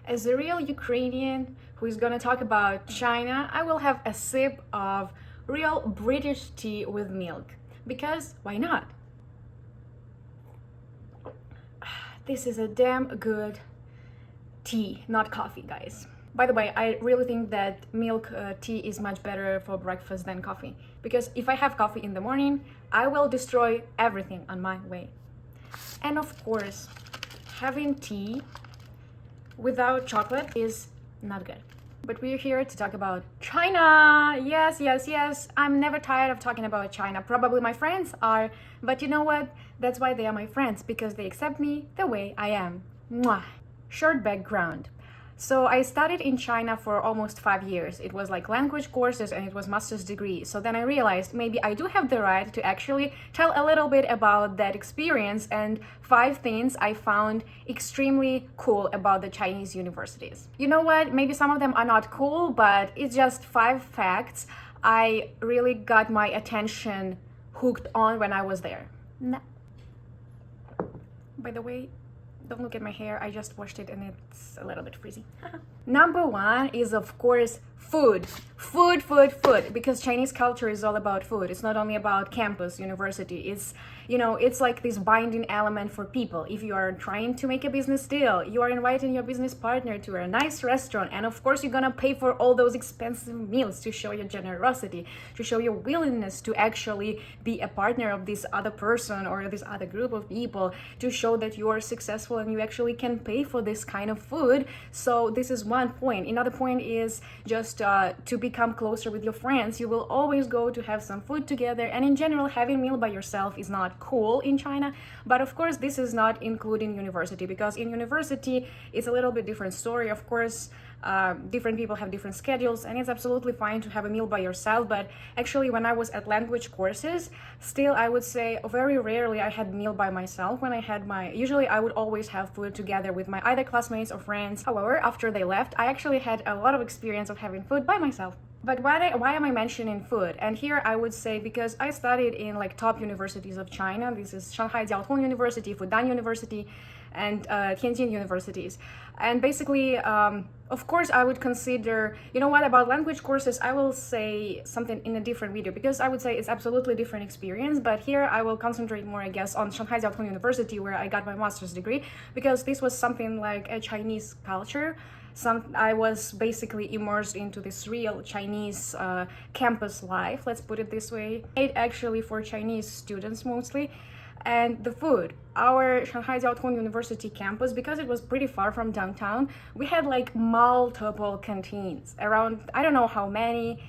As a real Ukrainian who is gonna talk about China, I will have a sip of real British tea with milk. Because why not? This is a damn good tea, not coffee, guys. By the way, I really think that milk tea is much better for breakfast than coffee. Because if I have coffee in the morning, I will destroy everything on my way. And of course, having tea without chocolate is not good. But we're here to talk about China. Yes, yes, yes. I'm never tired of talking about China. Probably my friends are, but you know what? That's why they are my friends, because they accept me the way I am. Mwah. Short background. So I studied in China for almost 5 years. It was like language courses and it was master's degree. So then I realized maybe I do have the right to actually tell a little bit about that experience and 5 things I found extremely cool about the Chinese universities. You know what? Maybe some of them are not cool, but it's just 5 facts I really got my attention hooked on when I was there. By the way, don't look at my hair, I just washed it and it's a little bit frizzy. Number 1 is, of course, food. Food. Because Chinese culture is all about food. It's not only about campus, university. It's, it's like this binding element for people. If you are trying to make a business deal, you are inviting your business partner to a nice restaurant. And of course, you're gonna pay for all those expensive meals to show your generosity, to show your willingness to actually be a partner of this other person or this other group of people, to show that you are successful and you actually can pay for this kind of food. So this is one point. Another point is just to become closer with your friends. You will always go to have some food together, and in general, having a meal by yourself is not cool in China. But of course, this is not including university, because in university it's a little bit different story. Of course, different people have different schedules, and it's absolutely fine to have a meal by yourself. But actually, when I was at language courses, still I would say very rarely I had meal by myself. When I had usually I would always have food together with my either classmates or friends. However, after they left, I actually had a lot of experience of having food by myself. But why am I mentioning food? And here I would say, because I studied in like top universities of China. This is Shanghai Jiaotong University, Fudan University, and Tianjin universities. And basically, of course, I would consider, about language courses, I will say something in a different video, because I would say it's absolutely different experience. But here I will concentrate more, I guess, on Shanghai Jiaotong University, where I got my master's degree, because this was something like a Chinese culture. I was basically immersed into this real Chinese campus life, let's put it this way. Made actually for Chinese students mostly. And the food, our Shanghai Jiaotong University campus, because it was pretty far from downtown, we had like multiple canteens, around, I don't know how many,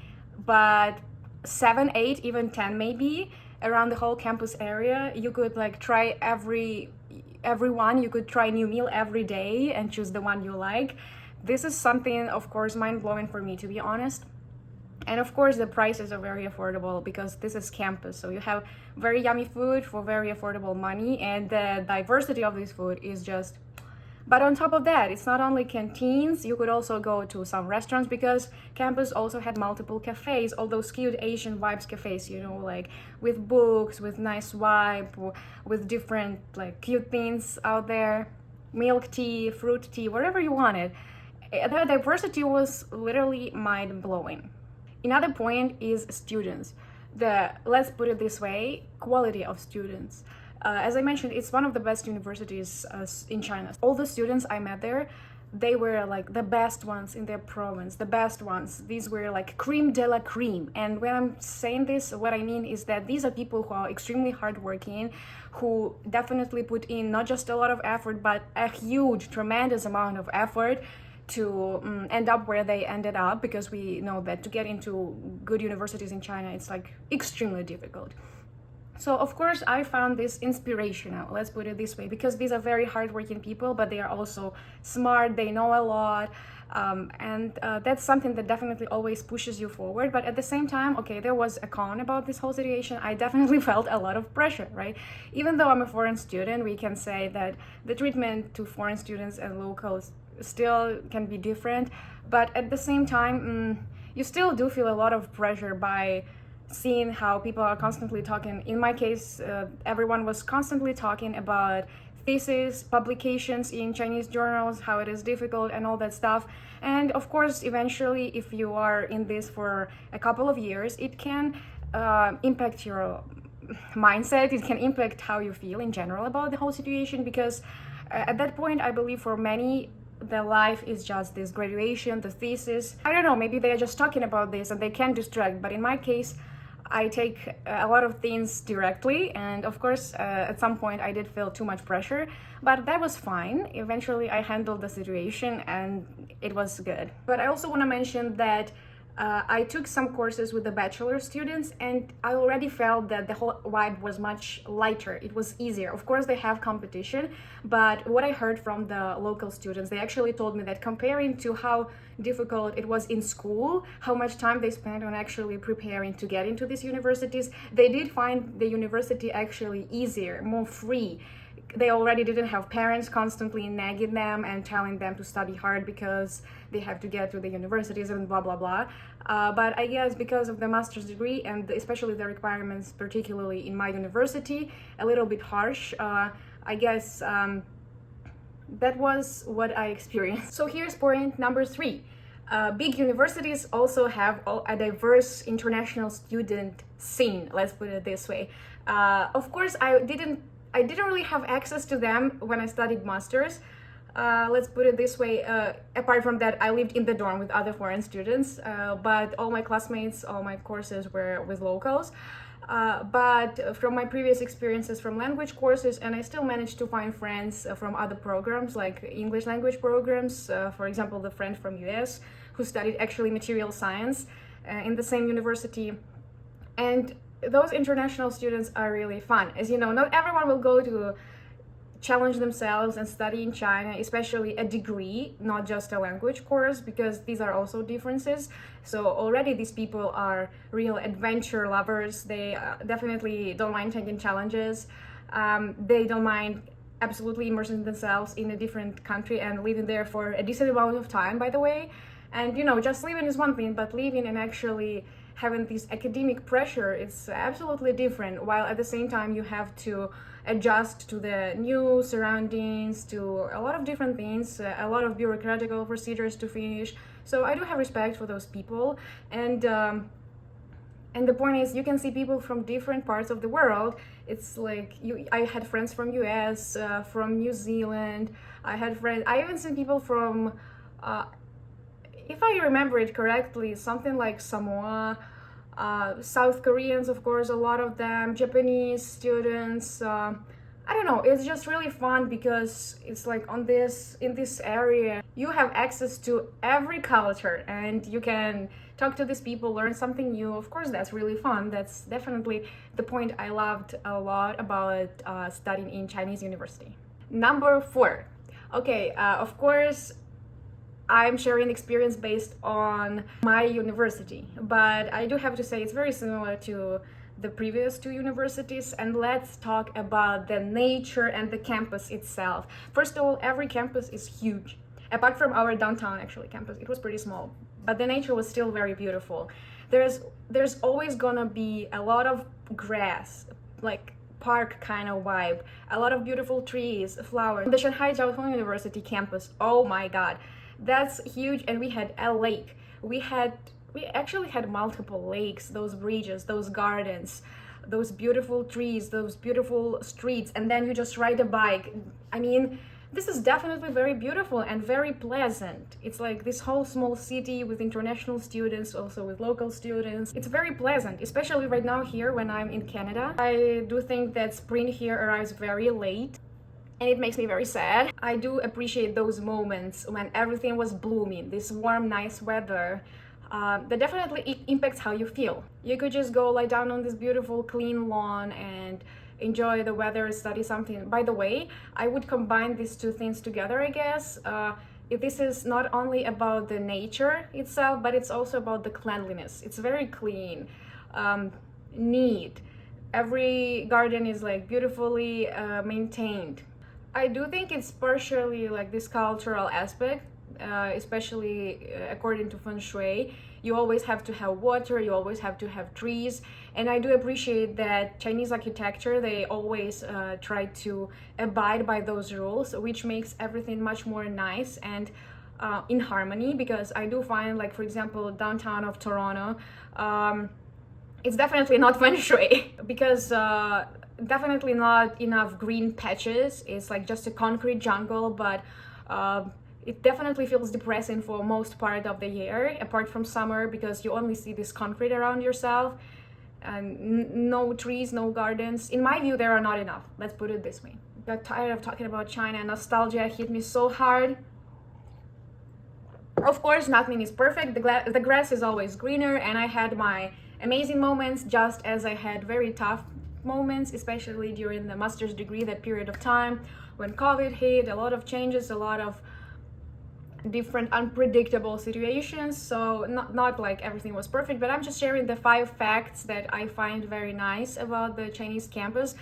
but 7, 8, even 10 maybe, around the whole campus area. You could like try everyone, you could try a new meal every day and choose the one you like. This is something, of course, mind-blowing for me, to be honest. And of course, the prices are very affordable, because this is campus. So you have very yummy food for very affordable money, and the diversity of this food is just... But on top of that, it's not only canteens, you could also go to some restaurants, because campus also had multiple cafes, all those cute Asian vibes cafes, like with books, with nice vibe, with different like cute things out there, milk tea, fruit tea, whatever you wanted. The diversity was literally mind-blowing. Another point is students. Let's put it this way, quality of students. As I mentioned, it's one of the best universities in China. All the students I met there, they were like the best ones in their province, the best ones. These were like creme de la creme. And when I'm saying this, what I mean is that these are people who are extremely hardworking, who definitely put in not just a lot of effort, but a huge, tremendous amount of effort to end up where they ended up, because we know that to get into good universities in China, it's like extremely difficult. So of course I found this inspirational, let's put it this way, because these are very hardworking people, but they are also smart, they know a lot, and that's something that definitely always pushes you forward. But at the same time, okay, there was a con about this whole situation. I definitely felt a lot of pressure, right? Even though I'm a foreign student, we can say that the treatment to foreign students and locals still can be different, but at the same time, you still do feel a lot of pressure by seeing how people are constantly talking. In my case, everyone was constantly talking about thesis, publications in Chinese journals, how it is difficult and all that stuff. And of course, eventually, if you are in this for a couple of years, it can impact your mindset. It can impact how you feel in general about the whole situation, because at that point, I believe for many, the life is just this graduation, the thesis. I don't know, maybe they are just talking about this and they can distract, but in my case, I take a lot of things directly, and of course, at some point I did feel too much pressure, but that was fine. Eventually, I handled the situation and it was good. But I also want to mention that I took some courses with the bachelor students, and I already felt that the whole vibe was much lighter. It was easier. Of course, they have competition, but what I heard from the local students, they actually told me that comparing to how difficult it was in school, how much time they spent on actually preparing to get into these universities, they did find the university actually easier, more free. They already didn't have parents constantly nagging them and telling them to study hard because they have to get to the universities and blah blah blah. But I guess because of the master's degree and especially the requirements, particularly in my university, a little bit harsh, I guess that was what I experienced. So here's point number 3. Big universities also have a diverse international student scene, let's put it this way. Of course, I didn't really have access to them when I studied masters. Let's put it this way, apart from that, I lived in the dorm with other foreign students, but all my classmates, all my courses were with locals. But from my previous experiences from language courses, and I still managed to find friends from other programs, like English language programs, for example, the friend from US who studied actually material science in the same university. And those international students are really fun. As you know, not everyone will go to challenge themselves and study in China, especially a degree, not just a language course, because these are also differences. So already these people are real adventure lovers. They definitely don't mind taking challenges. They don't mind absolutely immersing themselves in a different country and living there for a decent amount of time, by the way. And you know, just living is one thing, but living and actually having this academic pressure, it's absolutely different, while at the same time you have to adjust to the new surroundings, to a lot of different things, a lot of bureaucratical procedures to finish. So I do have respect for those people, and the point is, you can see people from different parts of the world. It's like I had friends from US, from New Zealand. I even seen people from if I remember it correctly, something like Samoa, South Koreans, of course, a lot of them, Japanese students. I don't know, it's just really fun because it's like in this area, you have access to every culture and you can talk to these people, learn something new. Of course, that's really fun. That's definitely the point I loved a lot about studying in Chinese university. Number 4. Okay, of course, I'm sharing experience based on my university, but I do have to say it's very similar to the previous 2 universities, and let's talk about the nature and the campus itself. First of all, every campus is huge. Apart from our downtown actually campus, it was pretty small, but the nature was still very beautiful. There's always gonna be a lot of grass, like park kind of vibe, a lot of beautiful trees, flowers. The Shanghai Jiao Tong University campus, oh my god, that's huge. And we had a lake. We actually had multiple lakes, those bridges, those gardens, those beautiful trees, those beautiful streets, and then you just ride a bike. I mean, this is definitely very beautiful and very pleasant. It's like this whole small city with international students, also with local students. It's very pleasant, especially right now here when I'm in Canada. I do think that spring here arrives very late, and it makes me very sad. I do appreciate those moments when everything was blooming, this warm, nice weather. That definitely impacts how you feel. You could just go lie down on this beautiful, clean lawn and enjoy the weather, study something. By the way, I would combine these 2 things together, I guess. If this is not only about the nature itself, but it's also about the cleanliness. It's very clean, neat. Every garden is like beautifully maintained. I do think it's partially like this cultural aspect, especially according to Feng Shui. You always have to have water, you always have to have trees. And I do appreciate that Chinese architecture, they always try to abide by those rules, which makes everything much more nice and in harmony. Because I do find, like, for example, downtown of Toronto, it's definitely not feng shui because definitely not enough green patches. It's like just a concrete jungle, but it definitely feels depressing for most part of the year, apart from summer, because you only see this concrete around yourself and no trees, no gardens. In my view, there are not enough. Let's put it this way. Got tired of talking about China. Nostalgia hit me so hard. Of course, nothing is perfect. The grass is always greener, and I had my amazing moments just as I had very tough moments, especially during the master's degree, that period of time when COVID hit, a lot of changes, a lot of different unpredictable situations. So not like everything was perfect, but I'm just sharing the 5 facts that I find very nice about the Chinese campus.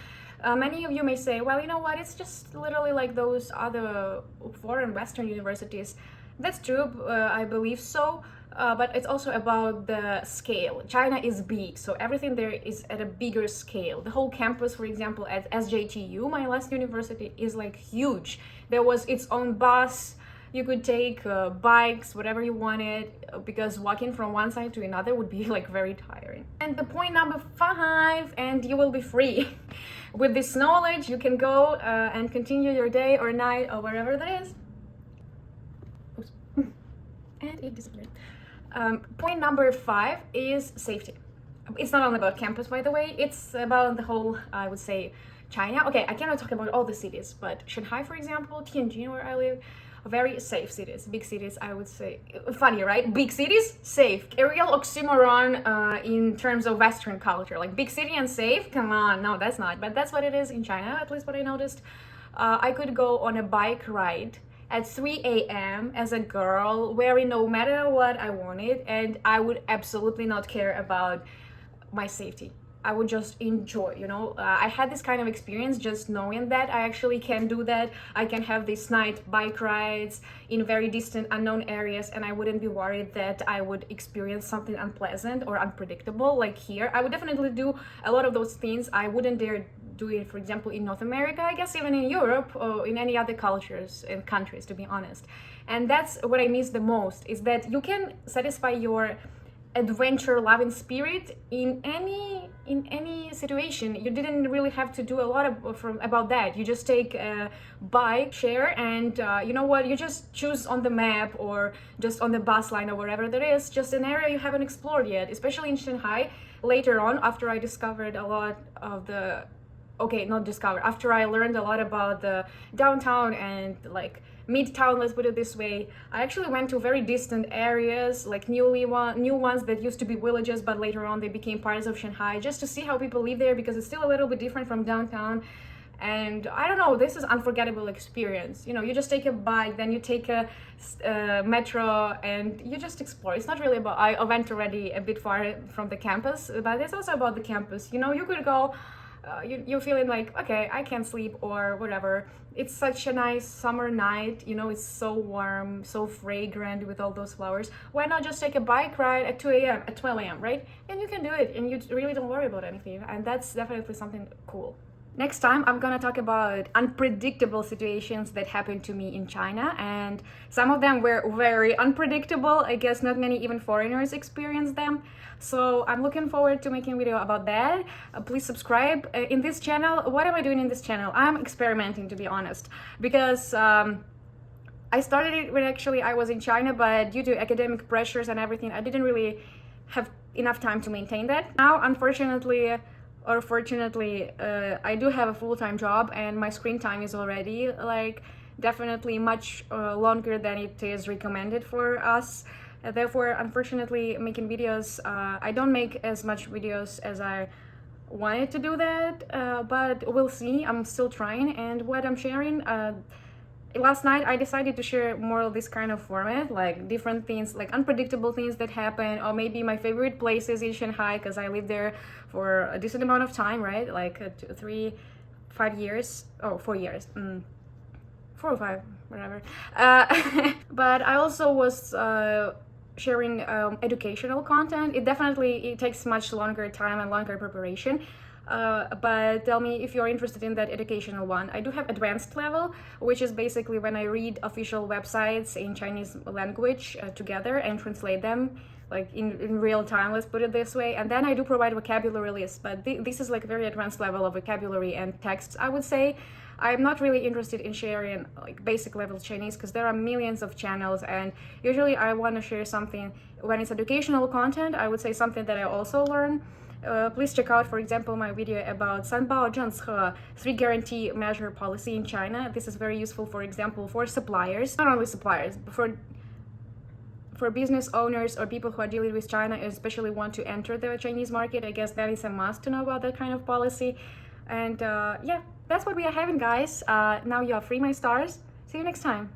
Many of you may say, well, you know what, it's just literally like those other foreign Western universities. That's true, I believe so, but it's also about the scale. China is big, so everything there is at a bigger scale. The whole campus, for example, at SJTU, my last university, is like huge. There was its own bus. You could take bikes, whatever you wanted, because walking from one side to another would be like very tiring. And the point number 5, and you will be free. With this knowledge, you can go and continue your day or night or wherever that is. Oops. And it disappeared. Point number 5 is safety. It's not only about campus, by the way, it's about the whole, I would say, China. Okay, I cannot talk about all the cities, but Shanghai, for example, Tianjin, where I live, very safe cities, big cities, I would say. Funny, right? Big cities, safe. A real oxymoron in terms of Western culture. Like big city and safe? Come on, no, that's not. But that's what it is in China, at least what I noticed. I could go on a bike ride at 3 a.m. as a girl, wearing no matter what I wanted, and I would absolutely not care about my safety. I would just enjoy, you know. I had this kind of experience just knowing that I actually can do that. I can have these night bike rides in very distant, unknown areas, and I wouldn't be worried that I would experience something unpleasant or unpredictable like here. I would definitely do a lot of those things I wouldn't dare do it, for example, in North America, I guess even in Europe or in any other cultures and countries, to be honest. And that's what I miss the most, is that you can satisfy your adventure loving spirit in any situation. You didn't really have to do a lot about that. You just take a bike share and you know what, you just choose on the map or just on the bus line or wherever there is just an area you haven't explored yet, especially in Shanghai. Later on, after I discovered a lot of the after I learned a lot about the downtown and like Midtown, let's put it this way, I actually went to very distant areas, like new ones that used to be villages, but later on they became parts of Shanghai, just to see how people live there, because it's still a little bit different from downtown. And I don't know, this is unforgettable experience. You know, you just take a bike, then you take a metro, and you just explore. It's not really about, I went already a bit far from the campus, but it's also about the campus. You know, you could go, you're feeling like, okay, I can't sleep or whatever. It's such a nice summer night, you know, it's so warm, so fragrant with all those flowers. Why not just take a bike ride at 2 a.m., at 12 a.m., right? And you can do it, and you really don't worry about anything. And that's definitely something cool. Next time, I'm gonna talk about unpredictable situations that happened to me in China, and some of them were very unpredictable. I guess not many even foreigners experience them. So I'm looking forward to making a video about that. Please subscribe. In this channel, what am I doing in this channel? I'm experimenting, to be honest, because I started it when actually I was in China, but due to academic pressures and everything, I didn't really have enough time to maintain that. Now, unfortunately, or fortunately, I do have a full-time job, and my screen time is already like definitely much longer than it is recommended for us. Therefore, unfortunately, making videos, I don't make as much videos as I wanted to do that, but we'll see. I'm still trying, and what I'm sharing, last night I decided to share more of this kind of format, like different things, like unpredictable things that happen, or maybe my favorite places in Shanghai, because I lived there for a decent amount of time, right? Like 4 years, 4 or 5, whatever. But I also was sharing educational content. It takes much longer time and longer preparation. But tell me if you're interested in that educational one. I do have advanced level, which is basically when I read official websites in Chinese language together and translate them like in real time, let's put it this way. And then I do provide vocabulary lists, but this is like a very advanced level of vocabulary and texts, I would say. I'm not really interested in sharing like basic level Chinese because there are millions of channels, and usually I want to share something when it's educational content. I would say something that I also learn. Please check out, for example, my video about Sanbao Zhengce, 3 guarantee measure policy in China. This is very useful, for example, for suppliers, not only suppliers, but for business owners or people who are dealing with China, especially want to enter the Chinese market. I guess that is a must to know about that kind of policy. And yeah, that's what we are having, guys. Now you are free, my stars. See you next time.